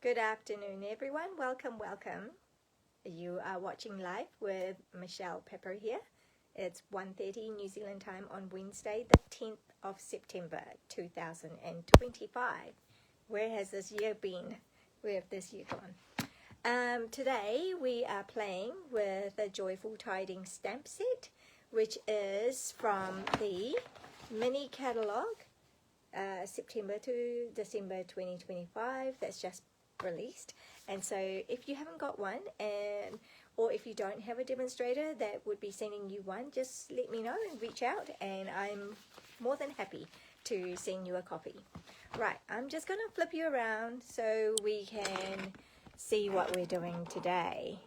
Good afternoon, everyone. Welcome. You are watching live with Michelle Pepper here. It's 1:30 New Zealand time on Wednesday, the 10th of September 2025. Where has this year been? Where have this year gone? Today we are playing with the Joyful Tidings stamp set, which is from the Mini Catalogue September to December 2025. That's just released. And so if you haven't got one, or if you don't have a demonstrator that would be sending you one, just let me know and reach out, and I'm more than happy to send you a copy. Right, I'm just going to flip you around so we can see what we're doing today.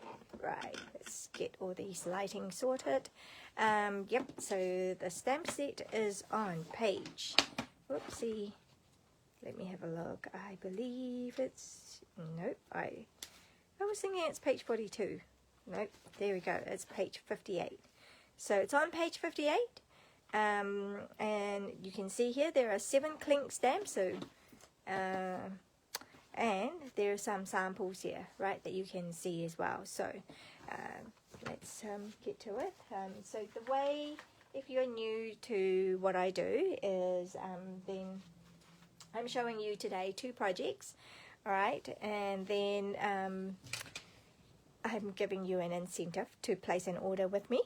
Right, let's get all these lighting sorted. Yep, so the stamp set is on page, whoopsie, let me have a look. I believe it's, nope, I was thinking it's page 42. Nope, there we go, it's page 58. So it's on page 58, and you can see here there are 7 clink stamps, so and there are some samples here, right, that you can see as well. So let's get to it. So the way, if you're new to what I do, is then I'm showing you today 2 projects, all right, and then I'm giving you an incentive to place an order with me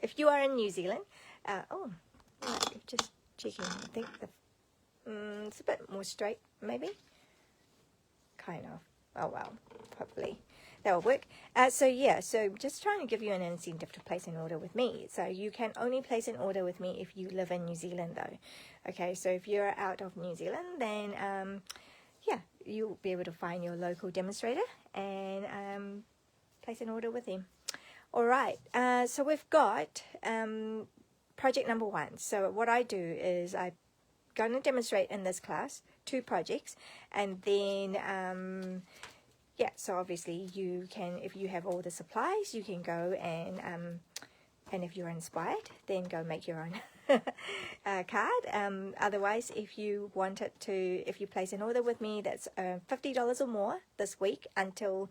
if you are in New Zealand. Just checking, I think it's a bit more straight, maybe, kind of. Oh well, hopefully that will work. So just trying to give you an incentive to place an order with me. So you can only place an order with me if you live in New Zealand though. Okay, so if you're out of New Zealand, then you'll be able to find your local demonstrator and place an order with him. All right, so we've got project number 1. So what I do is I'm going to demonstrate in this class 2 projects, and then so obviously you can, if you have all the supplies, you can go and if you're inspired, then go make your own card. Otherwise, if you place an order with me that's $50 or more this week until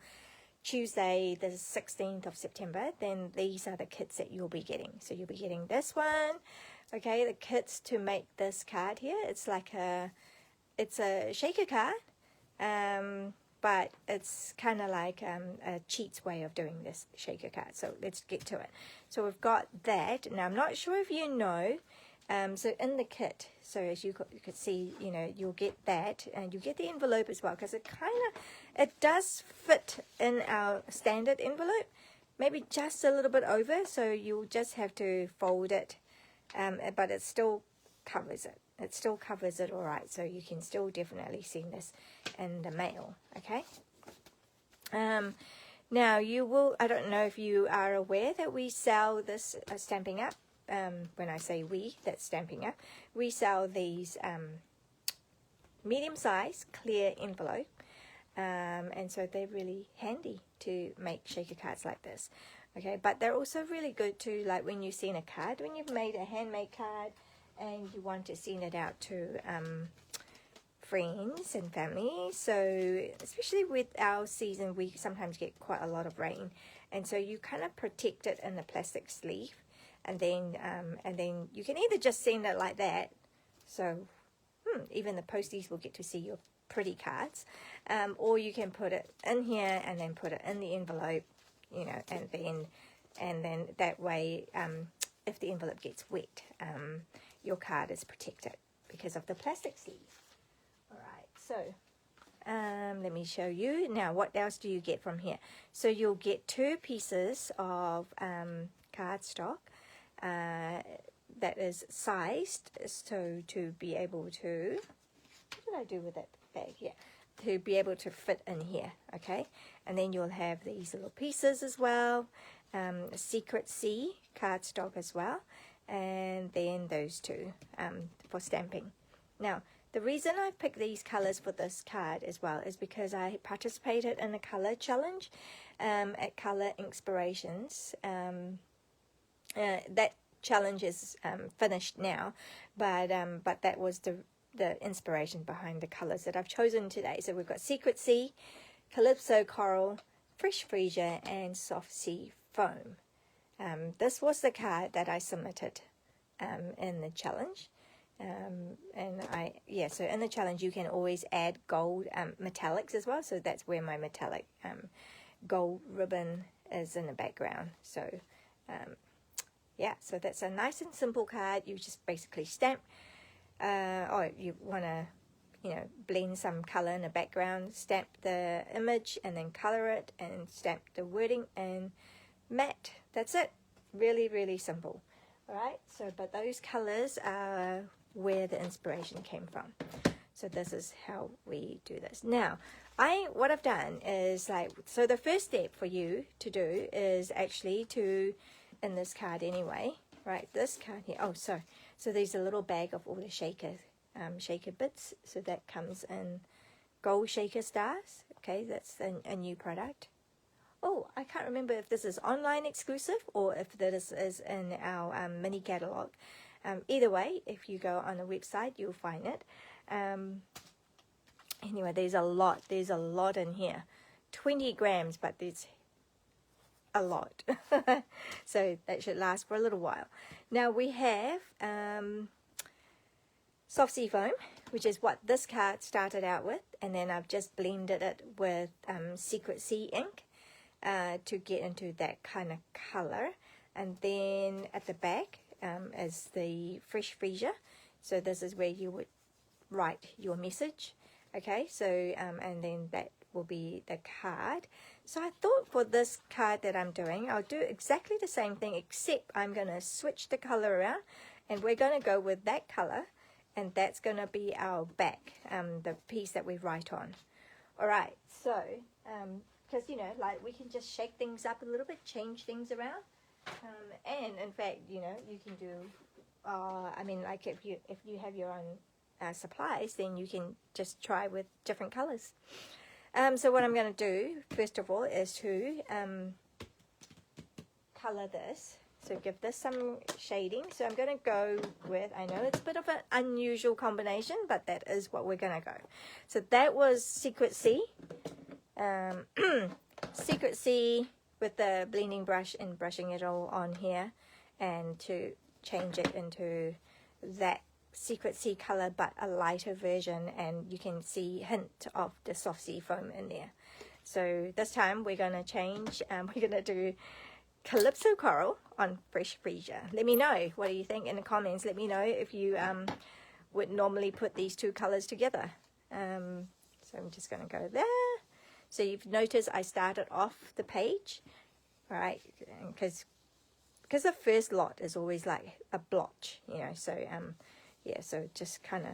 Tuesday the 16th of September, then these are the kits that you'll be getting. So you'll be getting this one, okay, the kits to make this card here. It's like it's a shaker card, but it's kind of like a cheats way of doing this shaker card. So let's get to it. So we've got that. Now I'm not sure if you know, so in the kit, so as you could see, you'll get that, and you get the envelope as well, because it does fit in our standard envelope, maybe just a little bit over, so you'll just have to fold it, but it still covers it. It still covers it all right, so you can still definitely send this in the mail, okay? Now you will, I don't know if you are aware that we sell this Stampin Up. When I say we, that's Stampin Up. We sell these medium-sized clear envelope, and so they're really handy to make shaker cards like this, okay? But they're also really good to, like, when you send a card, when you've made a handmade card and you want to send it out to friends and family. So especially with our season, we sometimes get quite a lot of rain, and so you kind of protect it in the plastic sleeve, and then you can either just send it like that, so even the posties will get to see your pretty cards, or you can put it in here and then put it in the envelope, and then that way, if the envelope gets wet, your card is protected because of the plastic sleeve. All right, so let me show you. Now, what else do you get from here? So you'll get 2 pieces of cardstock that is sized, so to be able to, what did I do with that bag? Yeah, to be able to fit in here, okay? And then you'll have these little pieces as well, Secret C cardstock as well, and then those 2 for stamping. Now, the reason I picked these colors for this card as well is because I participated in a color challenge at Color Inspirations. That challenge is finished now, but that was the inspiration behind the colors that I've chosen today. So we've got Secret C Calypso Coral, Fresh Freesia, and Soft Sea Foam. This was the card that I submitted in the challenge. So in the challenge you can always add gold metallics as well. So that's where my metallic gold ribbon is in the background. So so that's a nice and simple card. You just basically stamp. You want to blend some color in the background, stamp the image and then color it and stamp the wording and matte. That's it. Really, really simple. All right, so but those colors are where the inspiration came from. So this is how we do this. Now, what I've done is so the first step for you to do is actually to, in this card anyway, right, this card here, so there's a little bag of all the shaker bits. So that comes in gold shaker stars. Okay, that's a new product. Oh, I can't remember if this is online exclusive or if this is in our mini catalog. Either way, if you go on the website, you'll find it. Anyway, there's a lot in here. 20 grams, but there's a lot. So that should last for a little while. Now we have Soft Sea Foam, which is what this card started out with, and then I've just blended it with Secret Sea ink to get into that kind of color. And then at the back is the Fresh Freesia. So this is where you would write your message. Okay, so and then that will be the card. So I thought for this card that I'm doing, I'll do exactly the same thing, except I'm going to switch the color around, and we're going to go with that color, and that's going to be our back, the piece that we write on. All right, so because we can just shake things up a little bit, change things around, and in fact, you can do. If you have your own supplies, then you can just try with different colors. So what I'm going to do first of all is to color this. So give this some shading. So I'm going to go with, I know it's a bit of an unusual combination, but that is what we're going to go. So that was Secret Sea. Secret Sea with the blending brush and brushing it all on here, and to change it into that Secret Sea color, but a lighter version, and you can see hint of the Soft Sea Foam in there. So this time we're going to change, we're going to do Calypso Coral on Fresh Freesia. Let me know, what do you think in the comments? Let me know if you would normally put these two colors together. So I'm just going to go there. So you've noticed I started off the page, right? Because the first lot is always like a blotch, so so just kind of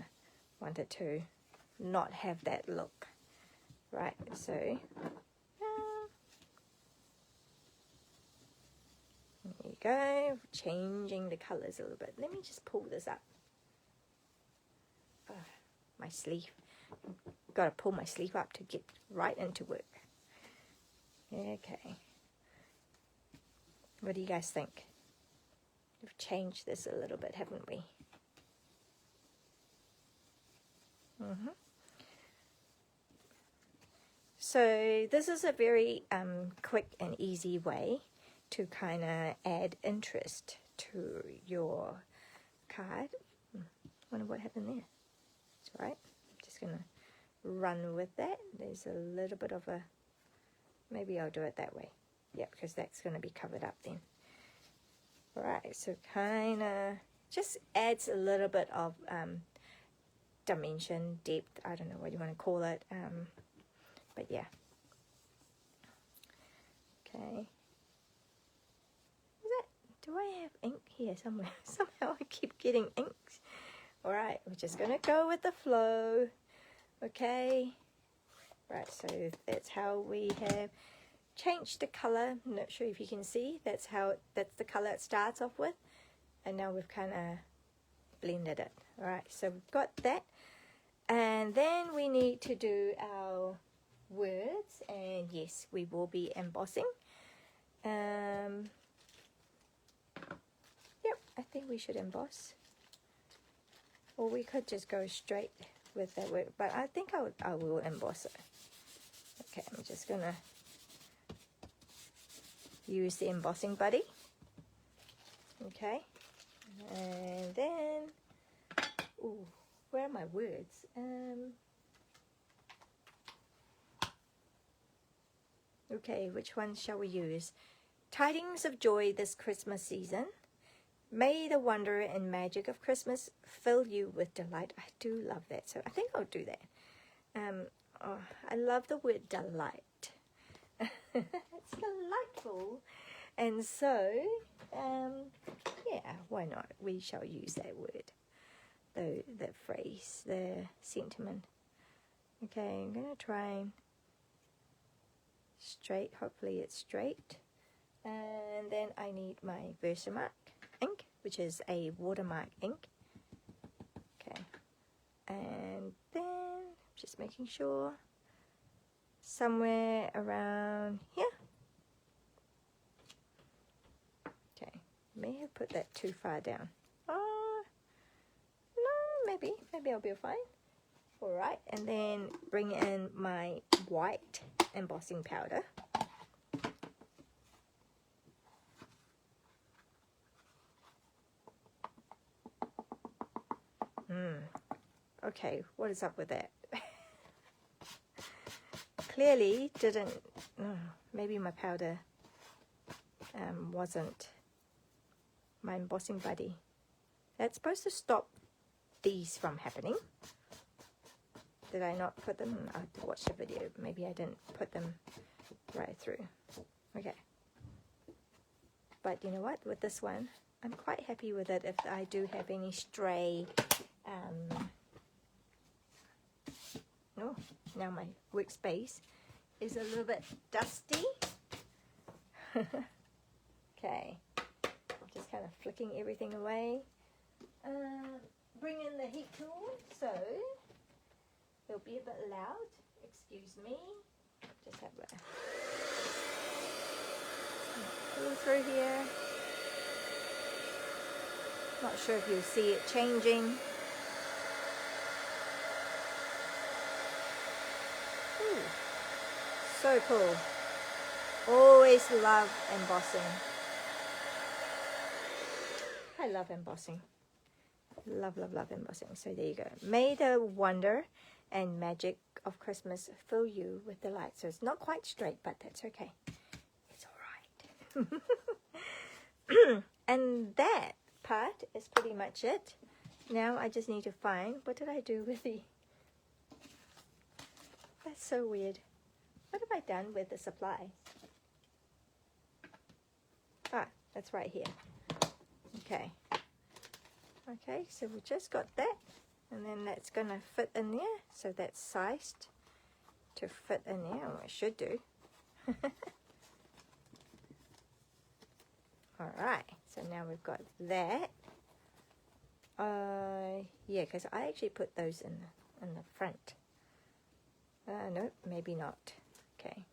wanted to not have that look, right? So there you go, changing the colors a little bit. Let me just pull this up. My sleeve, got to pull my sleeve up to get right into work. Okay, what do you guys think? We've changed this a little bit, haven't we? So this is a very quick and easy way to kind of add interest to your card. Wonder what happened there. It's all right. I'm just gonna run with that. There's a little bit of a, maybe I'll do it that way. Yeah, because that's going to be covered up then. All right, so kind of just adds a little bit of dimension, depth, I don't know what you want to call it, but yeah. Okay. Do I have ink here somewhere? Somehow I keep getting inks. All right, we're just going to go with the flow. Okay. Right, so that's how we have changed the color. I'm not sure if you can see. That's the color it starts off with. And now we've kind of blended it. All right, so we've got that. And then we need to do our words. And yes, we will be embossing. Yep, I think we should emboss. Or we could just go straight with that word. But I think I will emboss it. Okay, I'm just gonna use the embossing buddy. Okay, and then, ooh, where are my words? Okay, which one shall we use? Tidings of joy this Christmas season. May the wonder and magic of Christmas fill you with delight. I do love that, so I think I'll do that. Oh, I love the word delight. It's delightful. And so, yeah, why not? We shall use that word, the phrase, the sentiment. Okay, I'm going to try and straight, hopefully it's straight. And then I need my Versamark ink, which is a watermark ink. Okay, and then just making sure somewhere around here. Okay, may have put that too far down. Oh, no, maybe I'll be fine. All right, and then bring in my white embossing powder. Okay, what is up with that? Clearly didn't, maybe my powder wasn't my embossing buddy. That's supposed to stop these from happening. Did I not put them? I have to watch the video. Maybe I didn't put them right through. Okay. But you know what? With this one, I'm quite happy with it. If I do have any stray, oh, now my workspace is a little bit dusty. Okay, just kind of flicking everything away. Bring in the heat tool, so it'll be a bit loud. Excuse me. Just have a pull through here. Not sure if you'll see it changing. Ooh, so cool. Always love embossing. I love embossing. Love, love, love embossing. So there you go. May the wonder and magic of Christmas fill you with delight. So it's not quite straight, but that's okay. It's all right. And that part is pretty much it. Now I just need to find, what did I do with the, that's so weird. What have I done with the supplies? Ah, that's right here. Okay. Okay, so we just got that, and then that's going to fit in there. So that's sized to fit in there, or it should do. Alright, so now we've got that. Yeah, because I actually put those in the front. Nope, maybe not. Okay,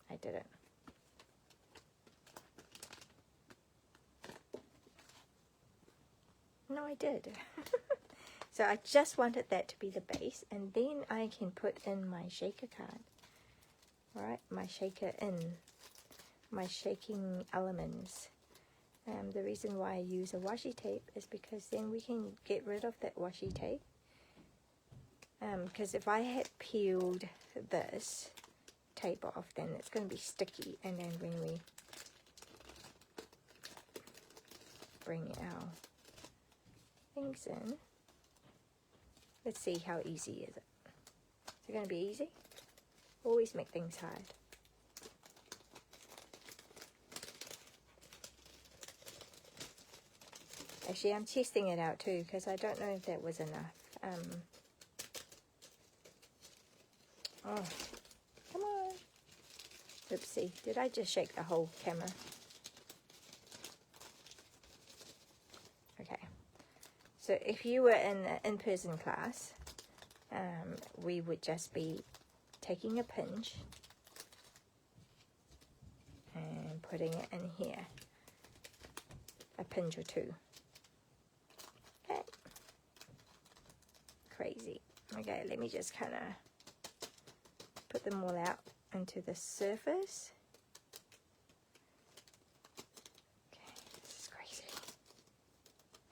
I didn't. No, I did. So I just wanted that to be the base, and then I can put in my shaker card. Alright, my shaker in, my shaking elements. The reason why I use a washi tape is because then we can get rid of that washi tape. Because if I had peeled this tape off, then it's going to be sticky, and then when we bring our things in, let's see how easy is it. Is it going to be easy? Always make things hard. Actually, I'm testing it out too, because I don't know if that was enough. Oh, come on. Oopsie, did I just shake the whole camera? Okay. So if you were in an in-person class, we would just be taking a pinch and putting it in here. A pinch or two. Okay. Crazy. Okay, let me just kind of put them all out. into the surface. Okay, this is crazy.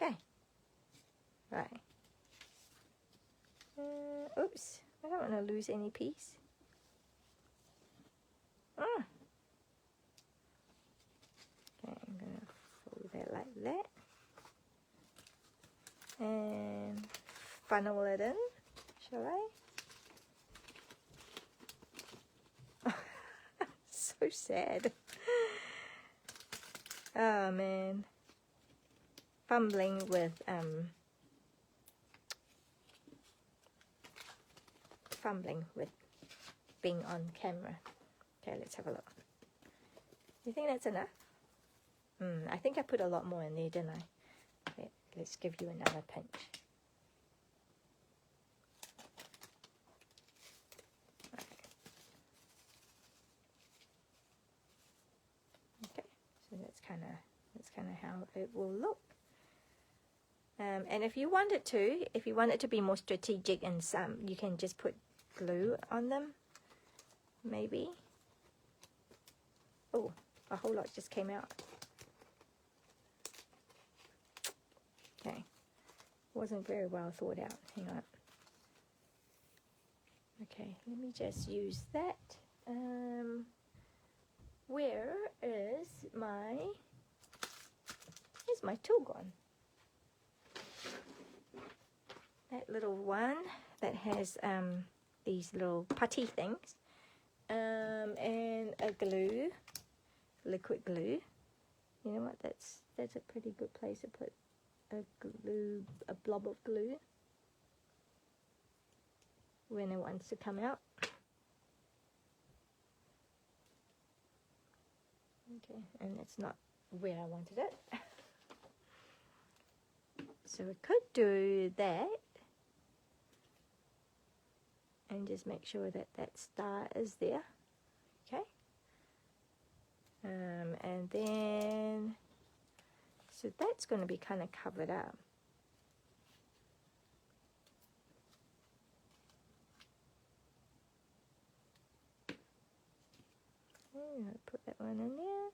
Okay, right. Oops, I don't want to lose any piece. Okay, I'm going to fold that like that. And funnel it in, shall I? So sad. Oh man. Fumbling with being on camera. Okay, let's have a look. You think that's enough? I think I put a lot more in there, didn't I? Okay, let's give you another pinch. Okay, so that's kind of how it will look. And if you want it to be more strategic, and you can just put glue on them, maybe. Oh, a whole lot just came out. Okay, wasn't very well thought out. Hang on. Okay, let me just use that. Where is here's my tool gone? That little one that has these little putty things, and a glue, liquid glue. You know what? That's a pretty good place to put a blob of glue when it wants to come out. Okay, and it's not where I wanted it. So we could do that and just make sure that that star is there. Okay, and then so that's going to be kind of covered up. I'm going to put that one in there.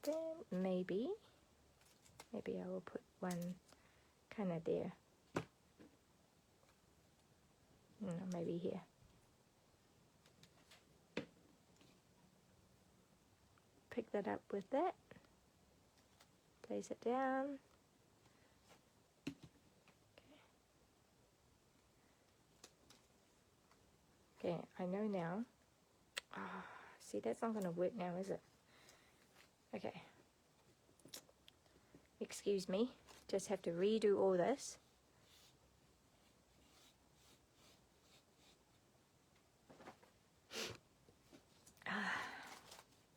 Then maybe I will put one kind of there. No, maybe here. Pick that up with that. Place it down. Okay, I know now. See, that's not going to work now, is it? Okay. Excuse me. Just have to redo all this.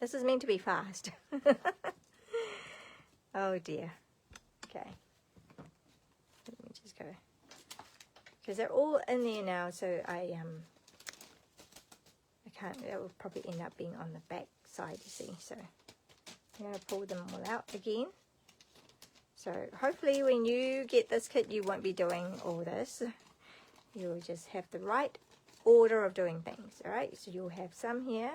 This is meant to be fast. Oh dear. Okay. Let me just go. Because they're all in there now, so I can't, that will probably end up being on the back side, you see. So I'm going to pull them all out again. So hopefully when you get this kit, you won't be doing all this. You'll just have the right order of doing things, all right? So you'll have some here.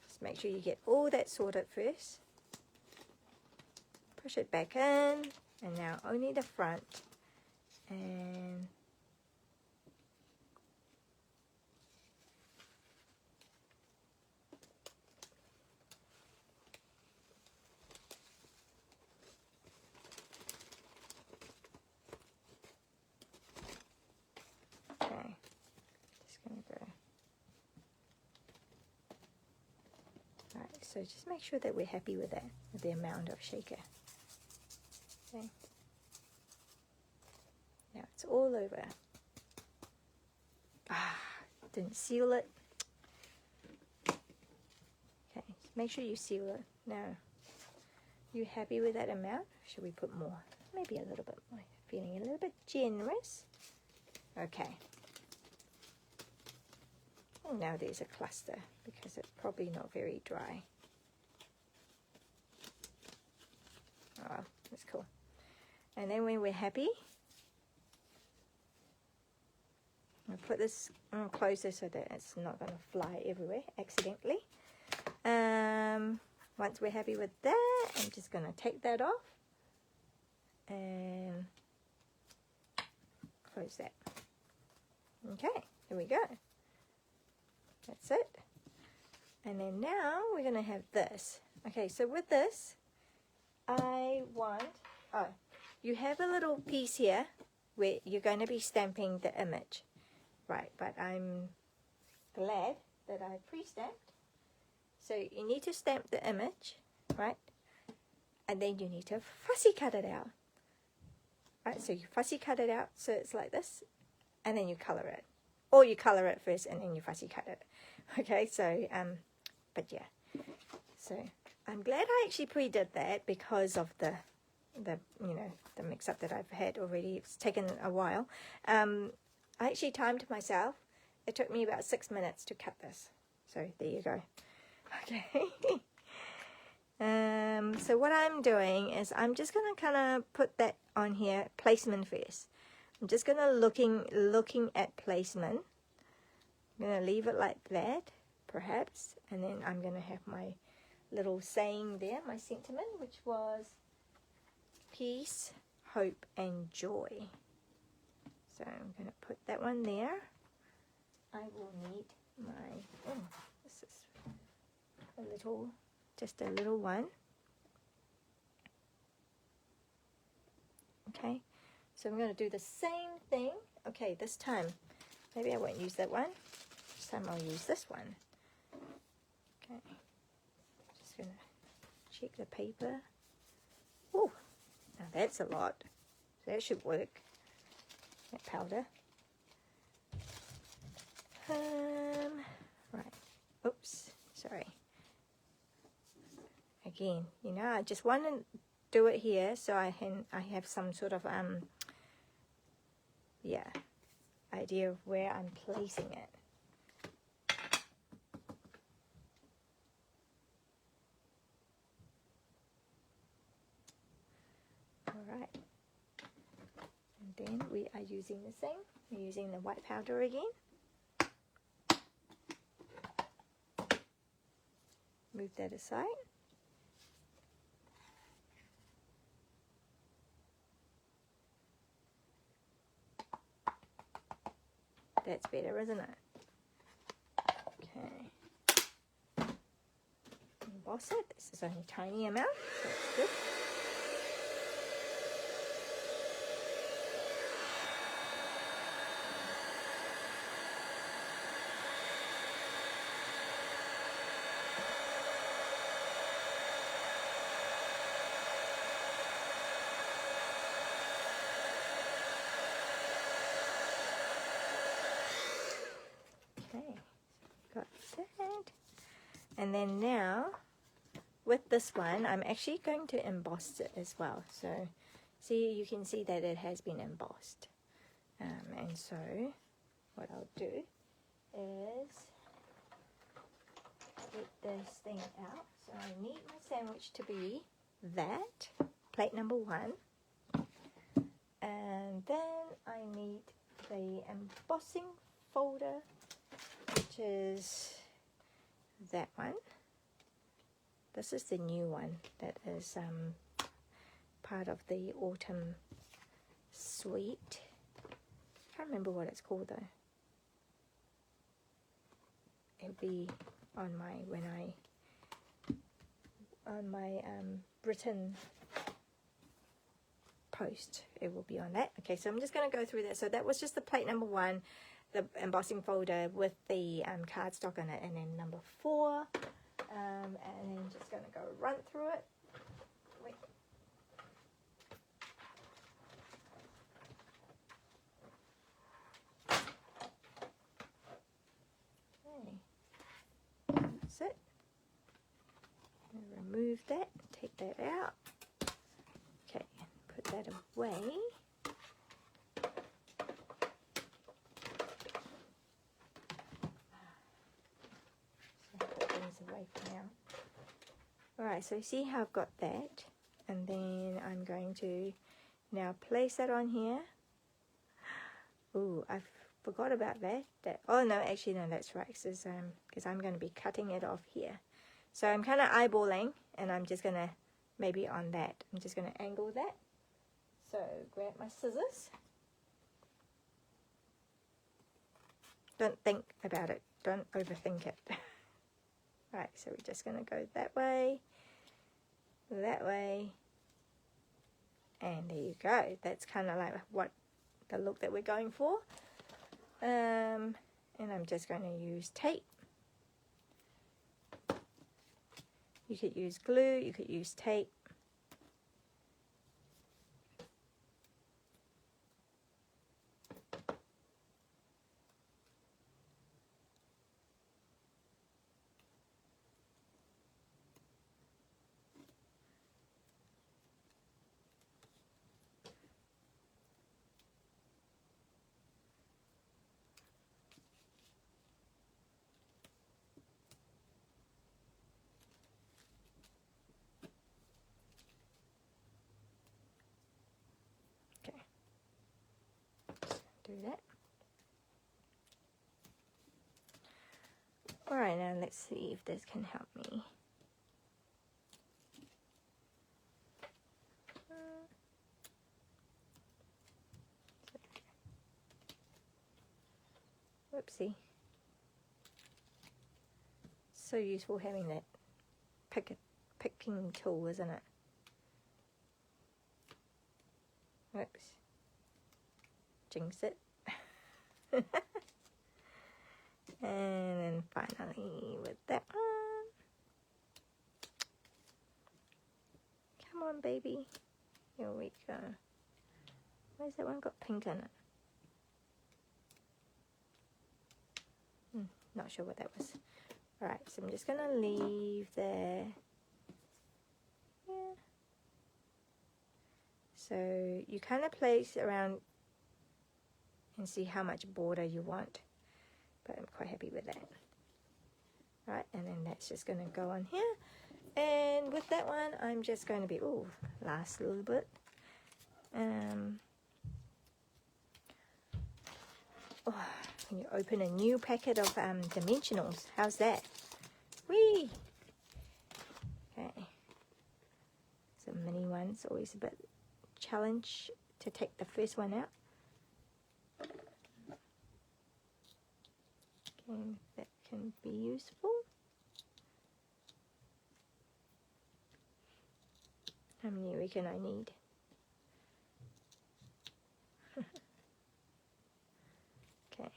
Just make sure you get all that sorted first. Push it back in, and now only the front. And okay, just gonna go. All right, so just make sure that we're happy with that, with the amount of shaker. Okay. Now it's all over. Didn't seal it. Okay, make sure you seal it. Now, you happy with that amount? Should we put more? Maybe a little bit more. Feeling a little bit generous. Okay. And now there's a cluster because it's probably not very dry. Oh, that's cool. And then when we're happy, I'll put this closer so that it's not going to fly everywhere accidentally. Once we're happy with that, I'm just going to take that off and close that. Okay, there we go. That's it. And then now we're going to have this. Okay, so with this, I want, you have a little piece here where you're going to be stamping the image. Right, but I'm glad that I pre-stamped. So you need to stamp the image, right? And then you need to fussy cut it out. Right, so you fussy cut it out so it's like this, and then you color it. Or you color it first and then you fussy cut it. Okay, so, but yeah. So I'm glad I actually pre-did that because of the mix-up that I've had already. It's taken a while. I actually timed myself. It took me about 6 minutes to cut this. So there you go. Okay. So what I'm doing is I'm just going to kind of put that on here, placement first. I'm just going to looking at placement. I'm going to leave it like that, perhaps. And then I'm going to have my little saying there, my sentiment, which was peace, hope, and joy. So I'm going to put that one there. I will need my, this is just a little one. Okay, so I'm going to do the same thing. Okay, this time, maybe I won't use that one. This time I'll use this one. Okay, just going to check the paper. Oh, now that's a lot. So that should work. That powder. Right. Oops. Sorry. Again, I just want to do it here so I have some sort of idea of where I'm placing it. All right. And then we are using the same. We're using the white powder again. Move that aside. That's better, isn't it? Okay. Emboss it. This is only a tiny amount, so that's good. Got that. And then now with this one I'm actually going to emboss it as well. So see, you can see that it has been embossed. And so what I'll do is get this thing out. So I need my sandwich to be that, plate number 1. And then I need the embossing folder, which is that one. This is the new one that is part of the autumn suite. Can't remember what it's called though. It'll be on my written post. It will be on that. Okay, so I'm just going to go through that. So that was just the plate number 1. The embossing folder with the cardstock on it, and then number 4, and then just going to go run through it. Wait. Okay, that's it. Remove that, take that out. Okay, put that away. Away for now. Alright, so see how I've got that, and then I'm going to Now place that on here. Ooh, I forgot about that. Oh no, actually no, that's right. Because I'm going to be cutting it off here. So I'm kind of eyeballing, and I'm just going to, maybe on that, I'm just going to angle that. So grab my scissors. Don't think about it. Don't overthink it. Right, so we're just going to go that way, and there you go. That's kind of like what the look that we're going for. And I'm just going to use tape. You could use glue, you could use tape. Do that. Alright, now let's see if this can help me. Whoopsie. So useful having that picking tool, isn't it? Whoops. Jinx it. And then finally with that one. Come on, baby. Here we go. Where's that one got pink in it? Not sure what that was. Alright, so I'm just going to leave there. Yeah. So you kind of place around and see how much border you want. But I'm quite happy with that. Right, and then that's just going to go on here. And with that one, I'm just going to be, ooh, last little bit. Oh, when you open a new packet of dimensionals, how's that? Whee! Okay. So mini ones, always a bit challenge to take the first one out. Okay, that can be useful. How many reckon I need? Okay.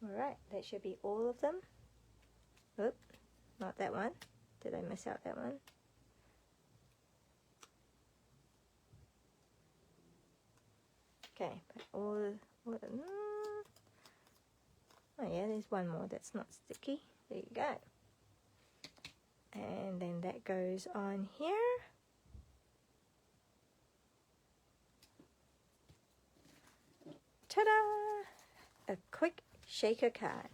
Alright, that should be all of them. Oop, not that one. Did I miss out that one? Okay, but oh yeah, there's one more that's not sticky. There you go. And then that goes on here. Ta-da! A quick shaker card.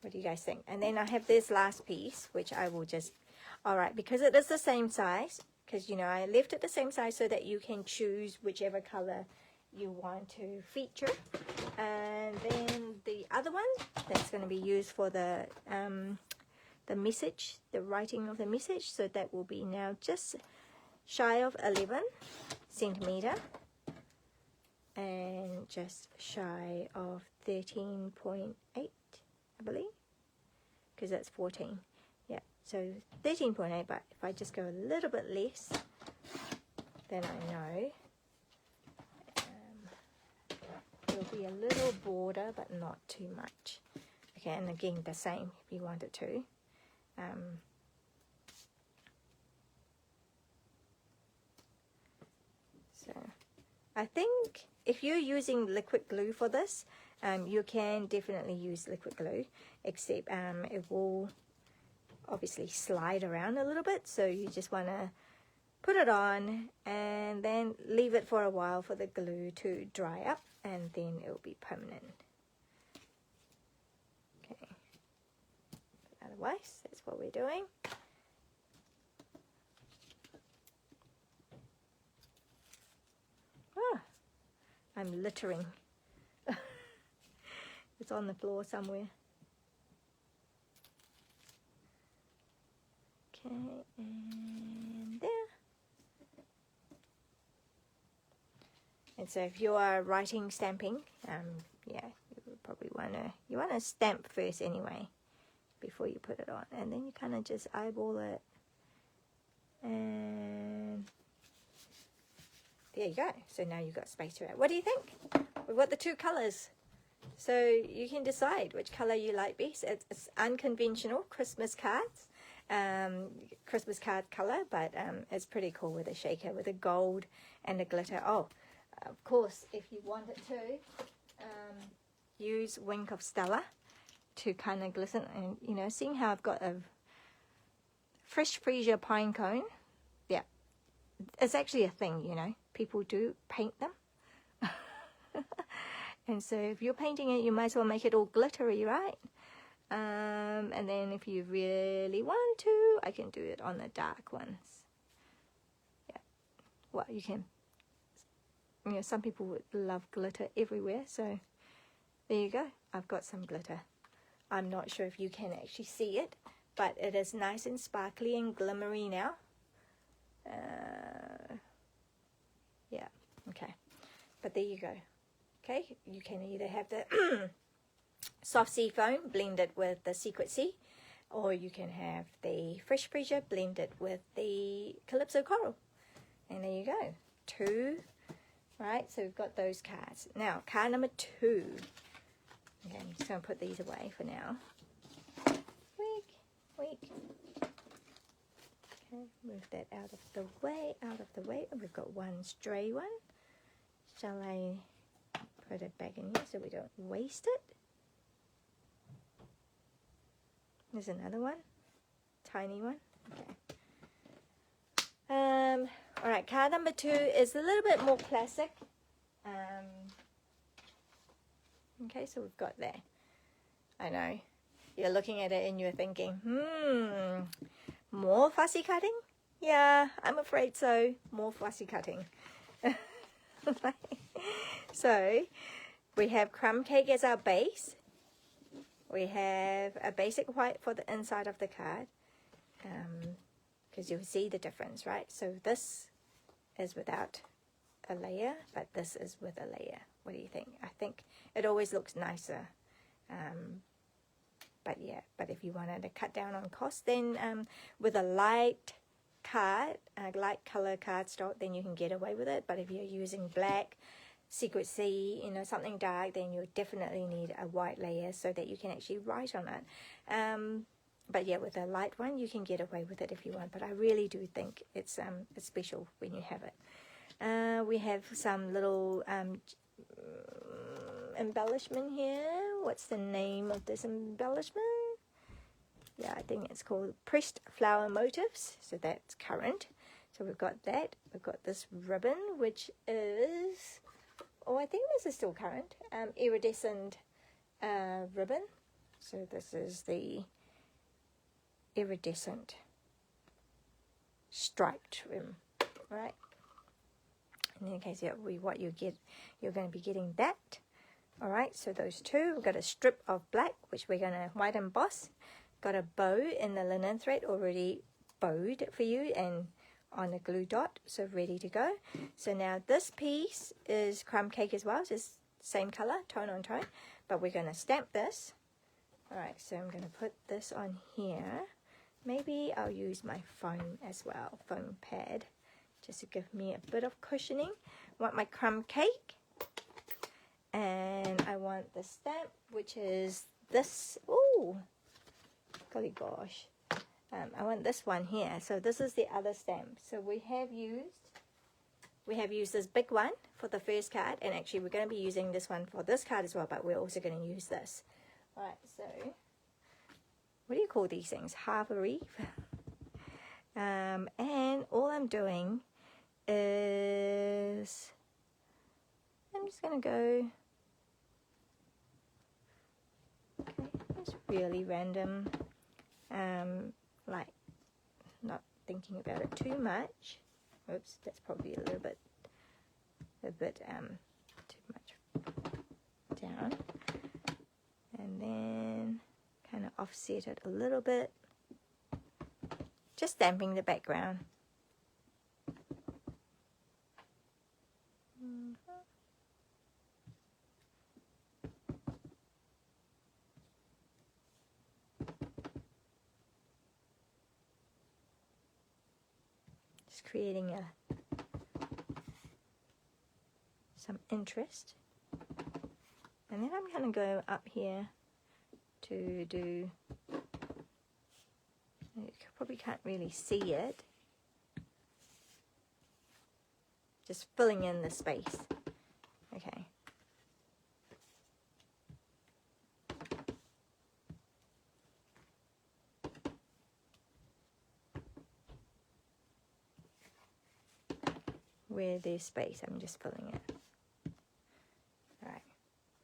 What do you guys think? And then I have this last piece, which I will just, alright, because it is the same size, because, you know, I left it the same size so that you can choose whichever color you want to feature. And then the other one that's going to be used for the message, the writing of the message, so that will be now just shy of 11 centimeter and just shy of 13.8, I believe, because that's 14. Yeah, so 13.8, but if I just go a little bit less, then I know there'll be a little border, but not too much. Okay, and again, the same if you wanted to. So I think if you're using liquid glue for this, you can definitely use liquid glue, except it will obviously slide around a little bit, so you just want to put it on and then leave it for a while for the glue to dry up, and then it will be permanent. Okay, otherwise. That's what we're doing. Oh, I'm littering. It's on the floor somewhere. Okay, and there. And so if you are writing stamping, yeah, you probably want to stamp first anyway before you put it on, and then you kind of just eyeball it, and there you go. So now you've got space around. What do you think? We've got the two colors, so you can decide which color you like best. It's unconventional Christmas cards, Christmas card color, but it's pretty cool with a shaker with a gold and a glitter. Oh, of course, if you wanted to use Wink of Stella to kind of glisten, and you know, seeing how I've got a fresh freesia pine cone, yeah, it's actually a thing, you know, people do paint them. And so if you're painting it, you might as well make it all glittery, right? And then if you really want to, I can do it on the dark ones. Yeah, well, you can. You know, some people would love glitter everywhere, so there you go. I've got some glitter. I'm not sure if you can actually see it, but it is nice and sparkly and glimmery now. Yeah, okay. But there you go. Okay, you can either have the soft sea foam blended with the secret sea, or you can have the fresh freesia blended with the calypso coral. And there you go. Two. Right, so we've got those cards. Now, card number 2. Okay, I'm just going to put these away for now. Weak. Okay, move that out of the way, We've got one stray one. Shall I put it back in here so we don't waste it? There's another one, tiny one. Okay. All right, card number 2 is a little bit more classic. Okay, so we've got that. I know, you're looking at it and you're thinking, more fussy cutting? Yeah, I'm afraid so, more fussy cutting. So, we have crumb cake as our base. We have a basic white for the inside of the card. Because you'll see the difference, right? So this is without a layer, but this is with a layer. What do you think? I think it always looks nicer. But yeah, but if you wanted to cut down on cost, then with a light card, light color cardstock, then you can get away with it. But if you're using black, secret sea, you know, something dark, then you definitely need a white layer so that you can actually write on it. But yeah, with a light one, you can get away with it if you want. But I really do think it's special when you have it. We have some little embellishment here. What's the name of this embellishment? Yeah, I think it's called Pressed Flower Motifs. So that's current. So we've got that. We've got this ribbon, which is, oh, I think this is still current. Iridescent ribbon. So this is the iridescent striped trim, right? And in case what you get, you're going to be getting that. All right, so those two. We've got a strip of black, which we're going to white emboss. Got a bow in the linen thread already bowed for you and on a glue dot, so ready to go. So now this piece is crumb cake as well, just same color, tone on tone, but we're going to stamp this. All right, so I'm going to put this on here. Maybe I'll use my foam as well, foam pad, just to give me a bit of cushioning. I want my crumb cake, and I want the stamp, which is this. Oh, golly gosh. I want this one here. So this is the other stamp. So we have used this big one for the first card, and actually we're going to be using this one for this card as well, but we're also going to use this. All right, so what do you call these things? Half a reef. And all I'm doing is I'm just going to go, okay, it's really random. like not thinking about it too much. Oops, that's probably a bit too much down. And then kind of offset it a little bit. Just stamping the background. Just creating some interest. And then I'm going to go up here to do, you probably can't really see it, just filling in the space. Okay. Where there's space, I'm just filling it. Alright,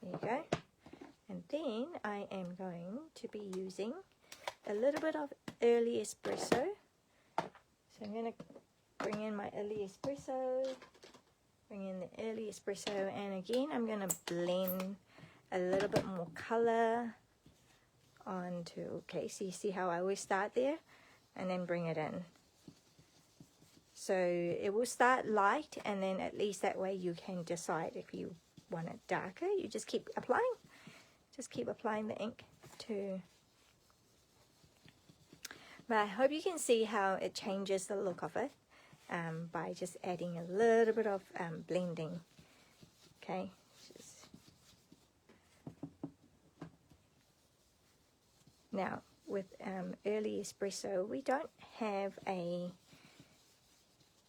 there you go. And then I am going to be using a little bit of early espresso. So I'm going to bring in my early espresso, bring in the early espresso, and again I'm going to blend a little bit more color onto, okay, so you see how I always start there and then bring it in. So it will start light, and then at least that way you can decide if you want it darker. You just keep applying. Just keep applying the ink to. But I hope you can see how it changes the look of it by just adding a little bit of blending. Okay. Now with early espresso, we don't have a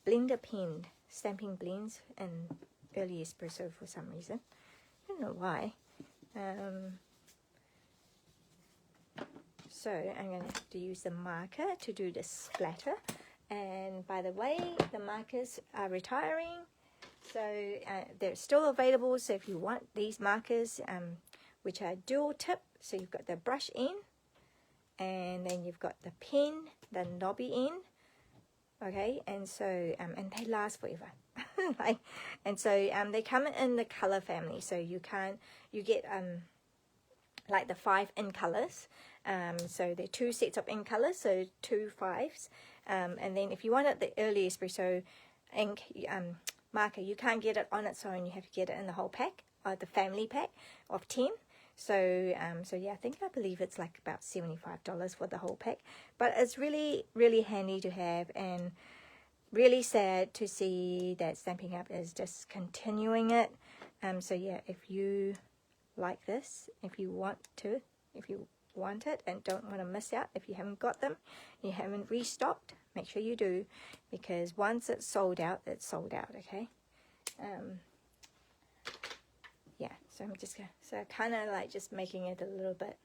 blender pen, stamping blends in early espresso for some reason. I don't know why. So I'm going to have to use the marker to do the splatter. And by the way, the markers are retiring. So they're still available. So if you want these markers, which are dual tip, so you've got the brush end, and then you've got the pen, the knobby end. Okay, and so and they last forever. Like, and so they come in the color family, so you get like the 5 in colors. So they're 2 sets of in colors, so 2 5s. And then if you wanted the early espresso ink marker, you can't get it on its own. You have to get it in the whole pack, or the family pack of 10. So so yeah, I believe it's like about $75 for the whole pack. But it's really, really handy to have, and really sad to see that Stampin' Up is just continuing it. So yeah, if you like this, if you want it and don't want to miss out, if you haven't got them, you haven't restocked, make sure you do, because once it's sold out, it's sold out. Okay. Yeah, so I'm just gonna, so kind of like just making it a little bit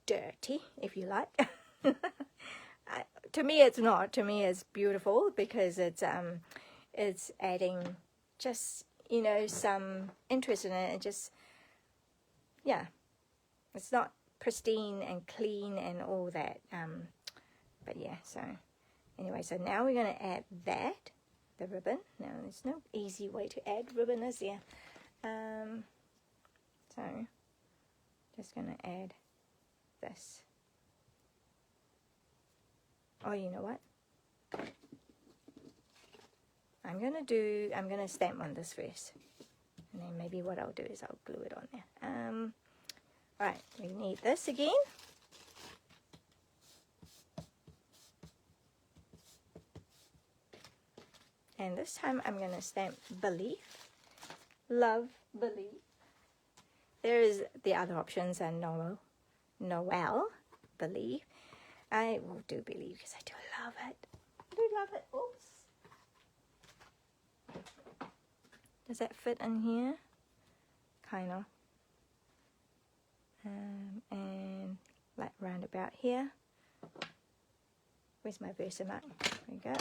dirty, if you like. To me it's not. To me it's beautiful, because it's adding just, you know, some interest in it. And just, yeah, it's not pristine and clean and all that, but yeah. So anyway, so now we're going to add that, the ribbon. Now there's no easy way to add ribbon, is there? So just going to add this. Oh, you know what? I'm going to stamp on this first. And then maybe what I'll do is I'll glue it on there. Alright, we need this again. And this time I'm going to stamp Believe. Love, Believe. There is the other options are Noel, Believe. I will do Believe because I do love it. I do love it. Oops. Does that fit in here? Kind of. And like round about here. Where's my Versamark? There we go.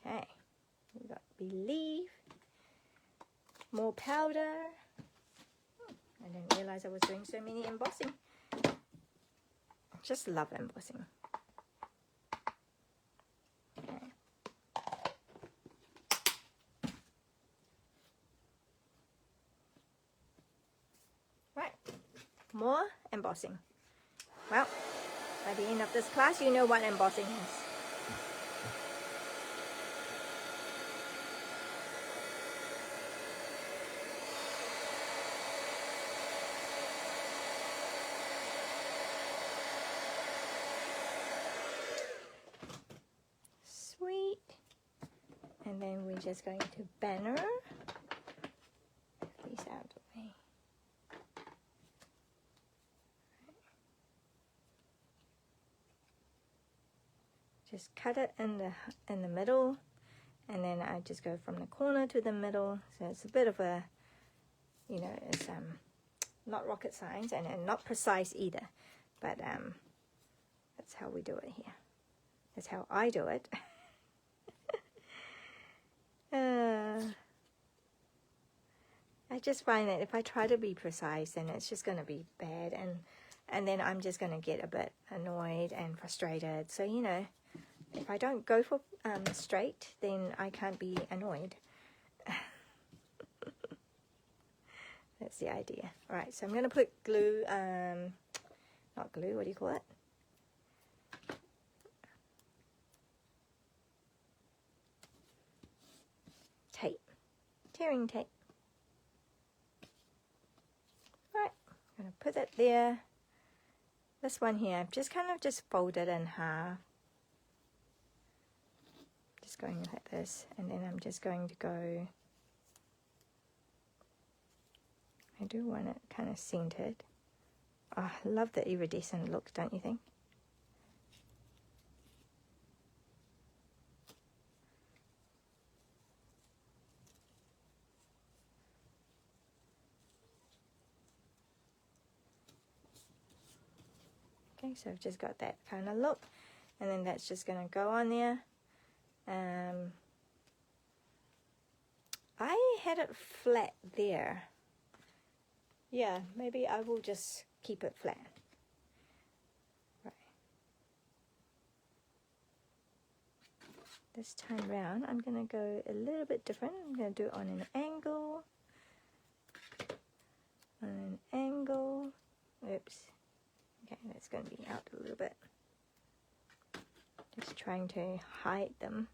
Okay, we got Believe. more powder. I didn't realize I was doing so many embossing. I just love embossing. Okay. Right, more embossing. Well, by the end of this class, you know what embossing is. Sweet. And then we're just going to banner these out of the way. Just cut it in the middle, and then I just go from the corner to the middle. So it's a bit of a, you know, it's not rocket science and not precise either, but that's how we do it here. That's how I do it. I just find that if I try to be precise, then it's just going to be bad, and then I'm just going to get a bit annoyed and frustrated. So, you know, if I don't go for straight, then I can't be annoyed. That's the idea. All right, so I'm going to put glue, not glue, what do you call it? Tape, tearing tape. Right, I'm going to put it there. This one here, I've just kind of just folded in half. Just going like this, and then I'm just going to go, I do want it kind of centered. Oh, I love the iridescent look, don't you think? Okay, so I've just got that kind of look, and then that's just going to go on there. I had it flat there. Yeah, maybe I will just keep it flat. Right. This time round, I'm going to go a little bit different. I'm going to do it on an angle. On an angle. Oops. Okay, that's going to be out a little bit. Just trying to hide them.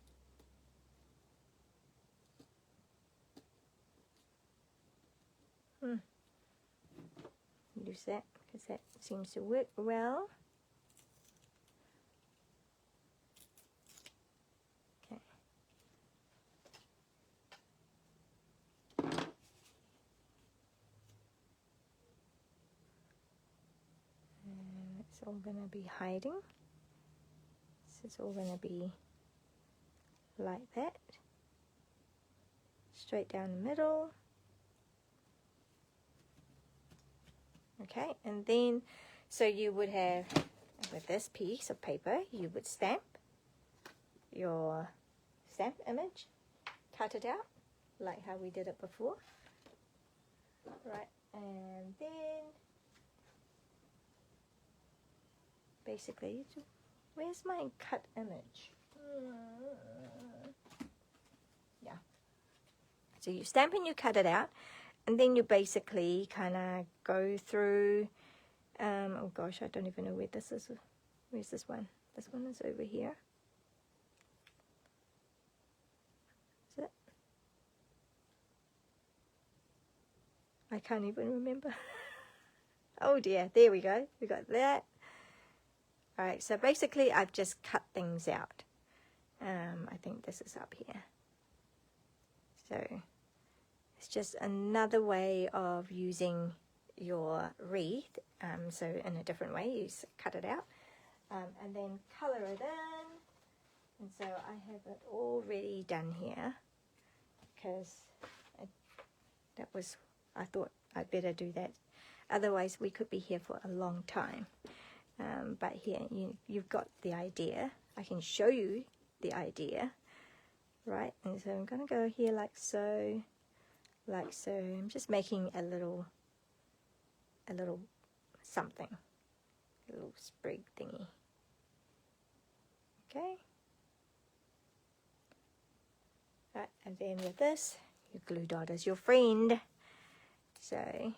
Use that because that seems to work well. Okay. And it's all going to be hiding. This is all going to be like that. Straight down the middle. Okay, and then, so you would have, with this piece of paper, you would stamp your stamp image, cut it out, like how we did it before. Right, and then, basically, where's my cut image? Yeah. So you stamp and you cut it out. And then you basically kind of go through, oh gosh, I don't even know where this is. Where's this one? This one is over here. Is it? I can't even remember. Oh dear, there we go. We got that. All right, so basically I've just cut things out. I think this is up here. So it's just another way of using your wreath, so in a different way, you cut it out, and then colour it in. And so I have it already done here, because I thought I'd better do that, otherwise we could be here for a long time. But here, you've got the idea. I can show you the idea, right? And so I'm going to go here like so. like so. I'm just making a little something, a little sprig thingy. Okay. Right, and then with this, your glue dot is your friend. So I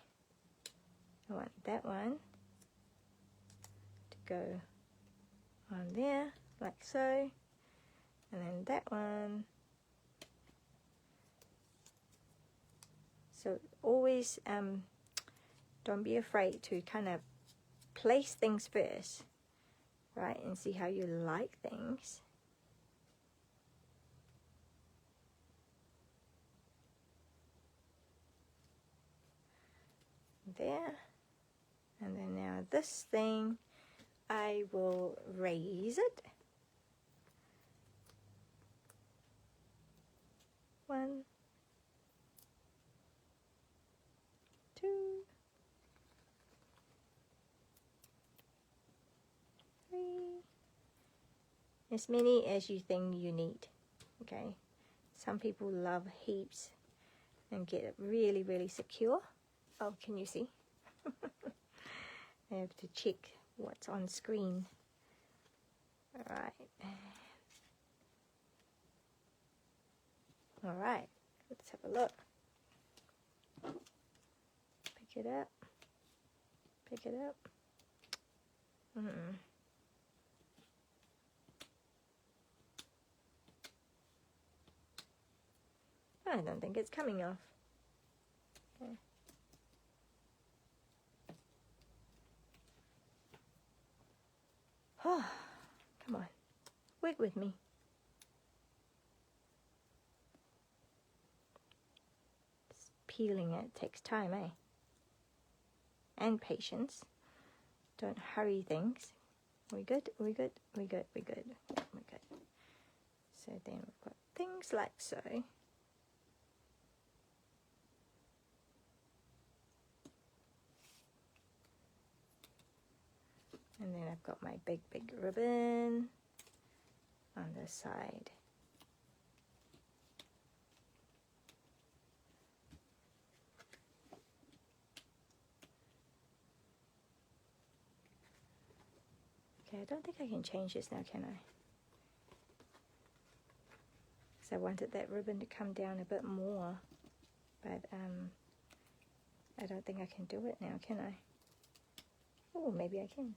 want that one to go on there, like so, and then that one. So always don't be afraid to kind of place things first, right, and see how you like things. There, and then now this thing, I will raise it. 1, 2, 3, as many as you think you need. Okay, some people love heaps and get it really, really secure. Oh, can you see? I have to check what's on screen. Alright. Alright, let's have a look. Pick it up. Pick it up. I don't think it's coming off. Okay. Oh, come on, work with me. Just peeling it takes time, eh? And patience. Don't hurry things. We good? We good? We good? We good? Yeah, we're good. So then we've got things like so. And then I've got my big ribbon on this side. Okay, I don't think I can change this now, can I? Because I wanted that ribbon to come down a bit more. But I don't think I can do it now, can I? Oh, maybe I can.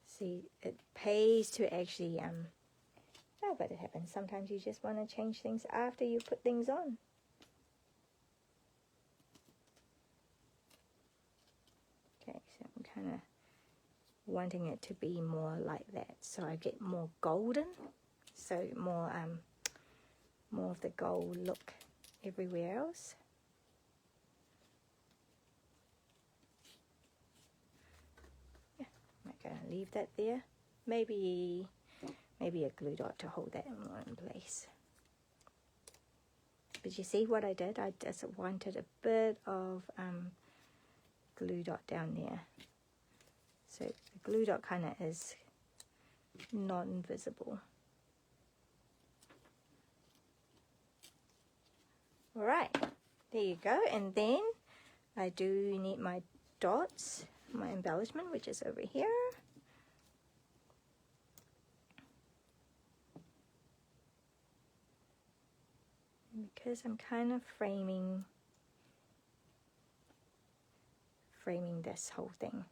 See, it pays to actually, oh, but it happens. Sometimes you just want to change things after you put things on. Okay, so I'm kind of wanting it to be more like that, so I get more golden, so more of the gold look everywhere else. Yeah, I'm going to leave that there. Maybe a glue dot to hold that more in place. But you see what I did? I just wanted a bit of glue dot down there. So the glue dot kind of is non-visible. Alright, there you go. And then I do need my dots, my embellishment, which is over here. And because I'm kind of framing this whole thing.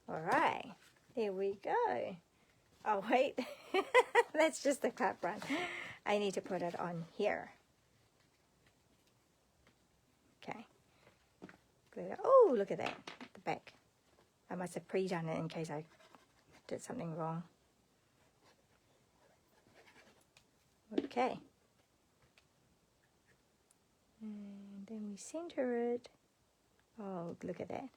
Alright, here we go. Oh wait, that's just the clap run. I need to put it on here. Okay. Oh, look at that, at the back. I must have pre-done it in case I did something wrong. Okay. And then we center it. Oh, look at that.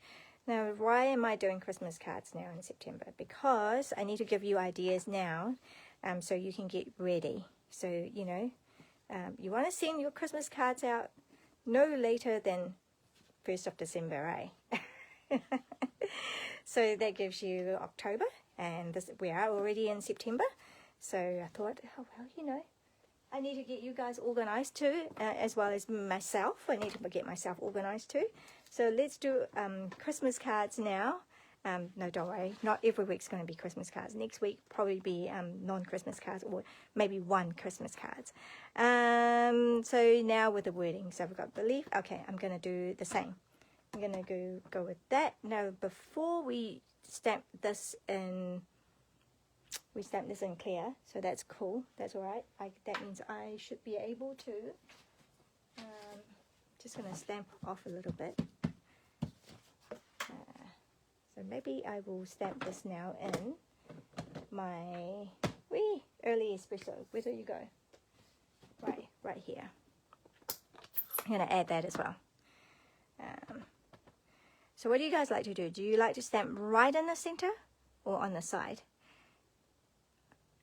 Now, why am I doing Christmas cards now in September? Because I need to give you ideas now, so you can get ready. So, you know, You want to send your Christmas cards out no later than 1st of December, eh? So that gives you October, and we are already in September. So I thought, oh well, you know, I need to get you guys organized too, as well as myself. I need to get myself organized too. So let's do Christmas cards now. No, don't worry, not every week's going to be Christmas cards. Next week probably be non-Christmas cards, or maybe one Christmas cards. So now with the wording, so we've got belief. Okay, I'm going to do the same. I'm going to go with that. Now before we stamp this in, clear, so that's cool, that's all right. That means I should be able to, just going to stamp off a little bit. So maybe I will stamp this now in my early espresso. Where do you go? Right here. I'm going to add that as well. So what do you guys like to do? Do you like to stamp right in the center or on the side?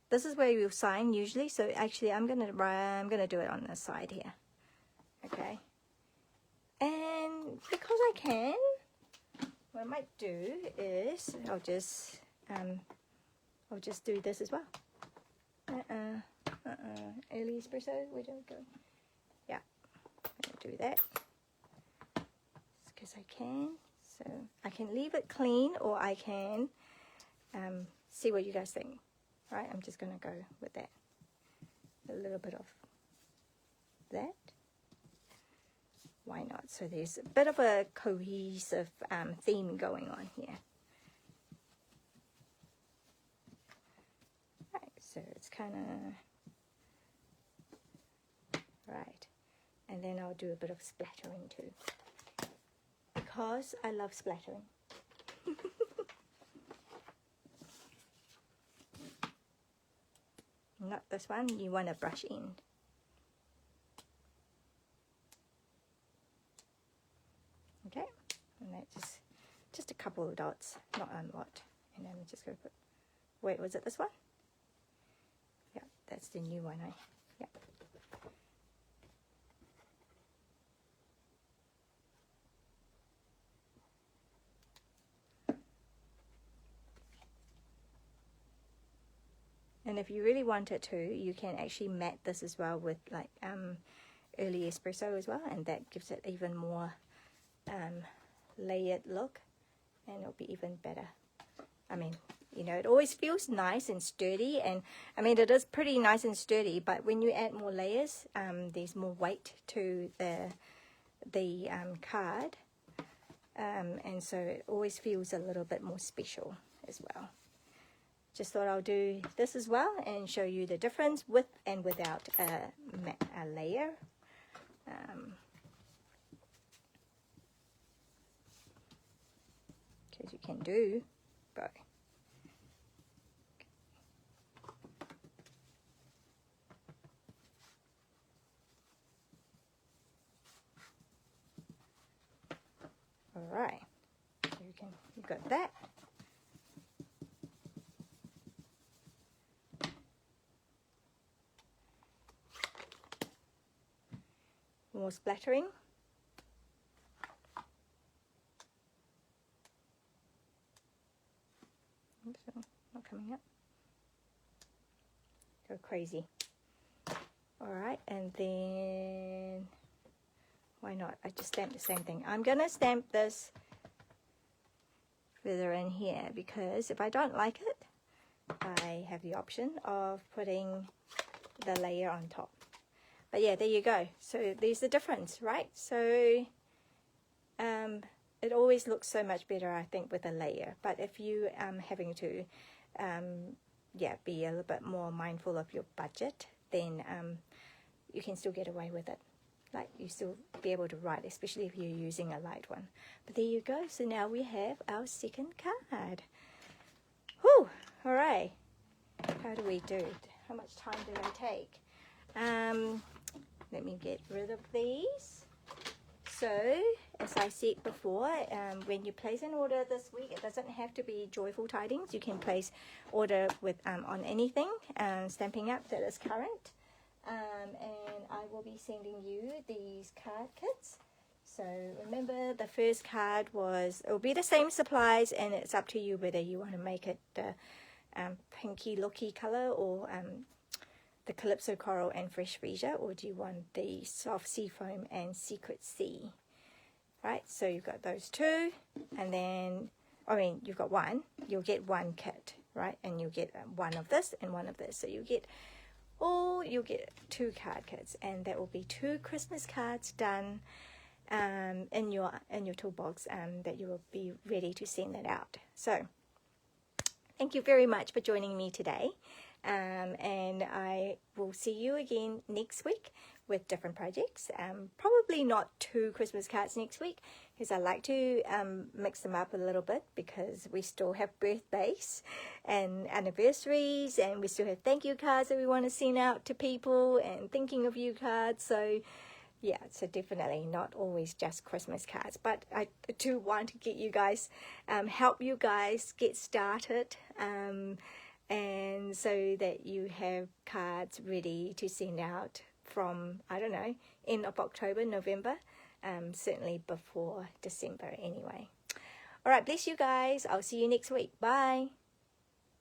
This is where you'll sign usually. So actually I'm gonna do it on the side here. Okay. And because I can, what I might do is I'll just do this as well. Early espresso, where do we go? Yeah, I'm gonna do that because I can. So I can leave it clean, or I can see what you guys think. Right, I'm just gonna go with that. A little bit of that. Why not? So there's a bit of a cohesive theme going on here. Right, so it's kind of right, and then I'll do a bit of splattering too, because I love splattering. Not this one, you want a brush end. Okay, and that's just a couple of dots, not a lot. And then I'm just going to put, wait, was it this one? Yeah, that's the new one, eh? Yeah. And if you really wanted to, you can actually mat this as well with like early espresso as well, and that gives it even more layered look, and it'll be even better. I mean, you know, it always feels nice and sturdy, and I mean it is pretty nice and sturdy, but when you add more layers, there's more weight to the card, and so it always feels a little bit more special as well. Just thought I'll do this as well and show you the difference with and without a layer. Because you can do both. All right, so you've got that. More splattering. Oops, not coming up. Go crazy. All right, and then why not? I just stamped the same thing. I'm gonna stamp this further in here because if I don't like it, I have the option of putting the layer on top. But yeah, there you go. So there's the difference, right? So it always looks so much better, I think, with a layer. But if you having to be a little bit more mindful of your budget, then you can still get away with it. Like you still be able to write, especially if you're using a light one. But there you go. So now we have our second card. Whew! All right. How do we do? How much time did I take? Let me get rid of these. So, as I said before, when you place an order this week, it doesn't have to be Joyful Tidings. You can place order with on anything, Stampin Up that is current. and I will be sending you these card kits. So remember, the first card it will be the same supplies, and it's up to you whether you want to make it the pinky looky color, or the Calypso Coral and Fresh Freesia, or do you want the Soft Sea Foam and Secret Sea? Right, so you've got those two, and then, you've got one, you'll get one kit, right, and you'll get one of this and one of this, so you'll get 2 card kits, and that will be 2 Christmas cards done in your toolbox, that you will be ready to send that out. So thank you very much for joining me today, and I will see you again next week with different projects. Probably not 2 Christmas cards next week, because I like to mix them up a little bit, because we still have birthdays and anniversaries, and we still have thank you cards that we want to send out to people, and thinking of you cards. So yeah, so definitely not always just Christmas cards, but I do want to get you guys, help you guys get started, and so that you have cards ready to send out from, I don't know, end of October, November, certainly before December anyway. All right, bless you guys. I'll see you next week. Bye.